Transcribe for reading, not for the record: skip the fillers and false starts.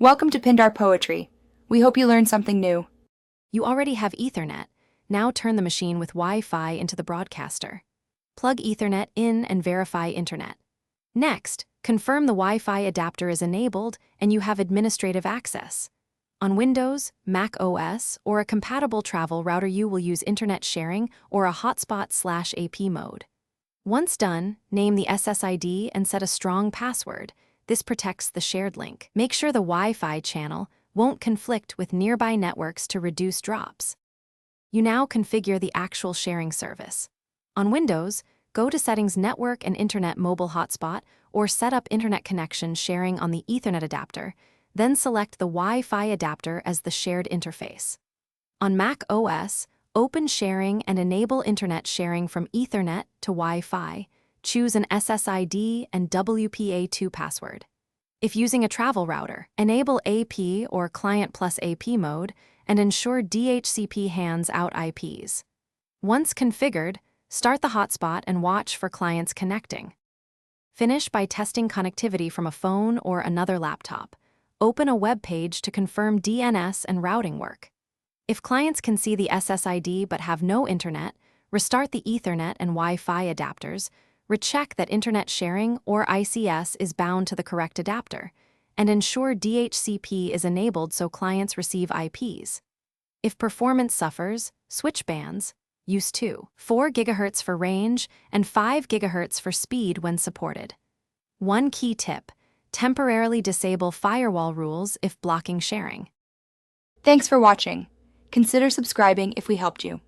Welcome to Pindar Poetry. We hope you learned something new. You already have Ethernet. Now turn the machine with Wi-Fi into the broadcaster. Plug Ethernet in and verify internet. Next, confirm the Wi-Fi adapter is enabled and you have administrative access. On Windows, Mac OS, or a compatible travel router, you will use internet sharing or a hotspot/AP mode. Once done, name the SSID and set a strong password. This protects the shared link. Make sure the Wi-Fi channel won't conflict with nearby networks to reduce drops. You now configure the actual sharing service. On Windows, go to Settings, Network and Internet Mobile Hotspot, or set up internet connection sharing on the Ethernet adapter, then select the Wi-Fi adapter as the shared interface. On Mac OS, open sharing and enable internet sharing from Ethernet to Wi-Fi. Choose an SSID and WPA2 password. If using a travel router, enable AP or Client plus AP mode and ensure DHCP hands out IPs. Once configured, start the hotspot and watch for clients connecting. Finish by testing connectivity from a phone or another laptop. Open a web page to confirm DNS and routing work. If clients can see the SSID but have no internet, restart the Ethernet and Wi-Fi adapters, recheck that internet sharing or ICS is bound to the correct adapter, and ensure DHCP is enabled so clients receive IPs. If performance suffers, switch bands. Use 4 GHz for range and 5 GHz for speed when supported. One key tip: temporarily disable firewall rules if blocking sharing. Thanks for watching. Consider subscribing if we helped you.